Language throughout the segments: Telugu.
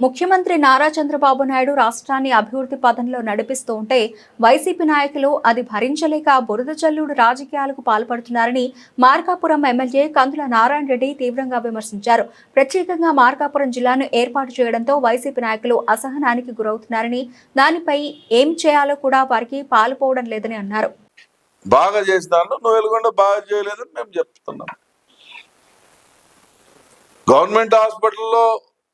ముఖ్యమంత్రి నారా చంద్రబాబు నాయుడు రాష్ట్రాన్ని అభివృద్ధి పథంలో నడిపిస్తూ ఉంటే వైసీపీ నాయకులు అది భరించలేక బురద జల్లుడు రాజకీయాలకు పాల్పడుతున్నారని మార్కాపురం ఎమ్మెల్యే కందుల నారాయణ రెడ్డి తీవ్రంగా విమర్శించారు. ప్రత్యేకంగా మార్కాపురం జిల్లాను ఏర్పాటు చేయడంతో వైసీపీ నాయకులు అసహనానికి గురవుతున్నారని, దానిపై ఏం చేయాలో కూడా వారికి పాలుపోవడం లేదని అన్నారు. బాగా చేసినాను, నువ్వు వెలుగొండ బాగా చేయలేదని మేము చెప్తున్నాం. గవర్నమెంట్ హాస్పిటల్లో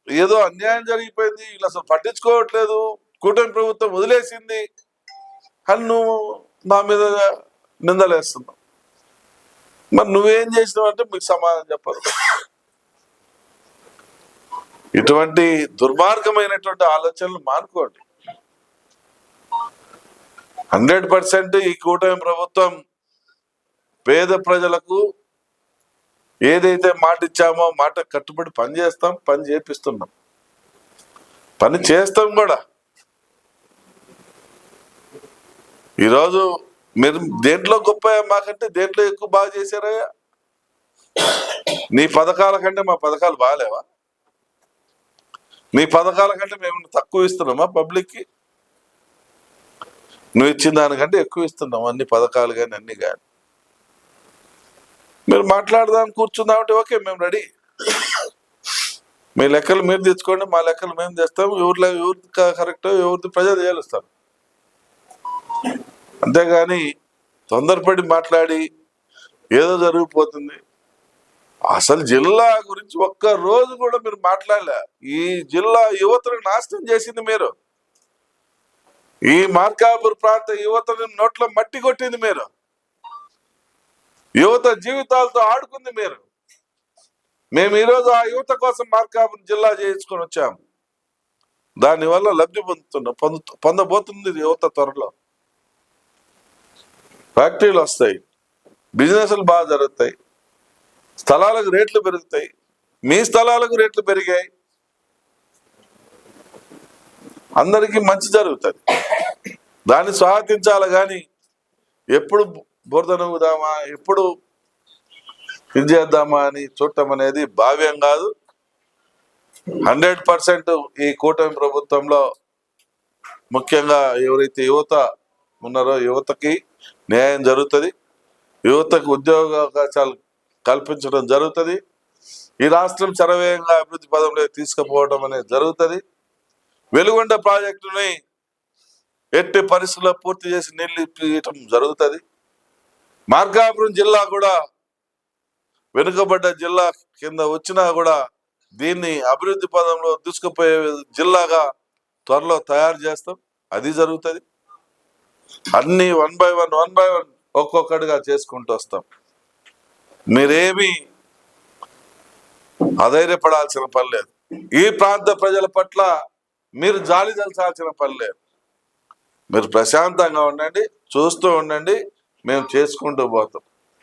ఏదో అన్యాయం జరిగిపోయింది, వీళ్ళు అసలు పట్టించుకోవట్లేదు, కూటమి ప్రభుత్వం వదిలేసింది అని నువ్వు మా మీద నిందలేస్తున్నావు. మరి నువ్వేం చేసినావు అంటే మీకు సమాధానం చెప్పరు. ఇటువంటి దుర్మార్గమైనటువంటి ఆలోచనలు మానుకోండి. 100% ఈ కూటమి ప్రభుత్వం పేద ప్రజలకు ఏదైతే మాట ఇచ్చామో మాట కట్టుబడి పని చేస్తాం, పని చేపిస్తున్నాం, పని చేస్తాం కూడా. ఈరోజు మీరు దేంట్లో గొప్ప మాకంటే దేంట్లో ఎక్కువ బాగా చేశారయ్యా? నీ పథకాల కంటే మా పథకాలు బాగాలేవా? నీ పథకాల కంటే మేము తక్కువ ఇస్తున్నామా పబ్లిక్కి? నువ్వు ఇచ్చిన దానికంటే ఎక్కువ ఇస్తున్నాం, అన్ని పథకాలు కానీ అన్ని కానీ. మీరు మాట్లాడదాం కూర్చుందామంటే ఓకే, మేము రెడీ. మీ లెక్కలు మీరు తెచ్చుకోండి, మా లెక్కలు మేము తెస్తాం. ఎవరిది కరెక్ట్, ఎవరిది ప్రజలు తేలుస్తాం. అంతేగాని తొందరపడి మాట్లాడి ఏదో జరిగిపోతుంది. అసలు జిల్లా గురించి ఒక్క రోజు కూడా మీరు మాట్లాడలే. ఈ జిల్లా యువతను నాశనం చేసింది మీరు. ఈ మార్కాపూర్ ప్రాంత యువతని నోట్లో మట్టి కొట్టింది మీరు. యువత జీవితాలతో ఆడుకుంది మీరు. మేము ఈరోజు ఆ యువత కోసం మార్కాపూర్ జిల్లా చేయించుకొని వచ్చాము. దానివల్ల లబ్ధి పొందబోతుంది యువత. త్వరలో ఫ్యాక్టరీలు వస్తాయి, బిజినెస్లు బాగా జరుగుతాయి, స్థలాలకు రేట్లు పెరుగుతాయి. మీ స్థలాలకు రేట్లు పెరిగాయి, అందరికీ మంచి జరుగుతుంది. దాన్ని స్వాగతించాలి కానీ ఎప్పుడు బురద నవ్వుదామా, ఎప్పుడు ఇది చేద్దామా అని చూడటం అనేది భావ్యం కాదు. 100% ఈ కూటమి ప్రభుత్వంలో ముఖ్యంగా ఎవరైతే యువత ఉన్నారో యువతకి న్యాయం జరుగుతుంది, యువతకు ఉద్యోగ అవకాశాలు కల్పించడం జరుగుతుంది. ఈ రాష్ట్రం శరవేగంగా అభివృద్ధి పదంలో తీసుకుపోవడం అనేది జరుగుతుంది. వెలుగొండ ప్రాజెక్టుని ఎట్టి పరిస్థితుల్లో పూర్తి చేసి నీళ్లు ఇప్పడం జరుగుతుంది. మార్కాపురం జిల్లా కూడా వెనుకబడ్డ జిల్లా కింద వచ్చినా కూడా దీన్ని అభివృద్ధి పదంలో దూసుకుపోయే జిల్లాగా త్వరలో తయారు చేస్తాం, అది జరుగుతుంది. అన్ని 1 by 1 ఒక్కొక్కటిగా చేసుకుంటూ వస్తాం. మీరేమీ అధైర్యపడాల్సిన పని లేదు. ఈ ప్రాంత ప్రజల పట్ల మీరు జాలి దల్చాల్సిన పని లేదు. మీరు ప్రశాంతంగా ఉండండి, చూస్తూ ఉండండి, మేము చేసుకుంటూ పోతాం.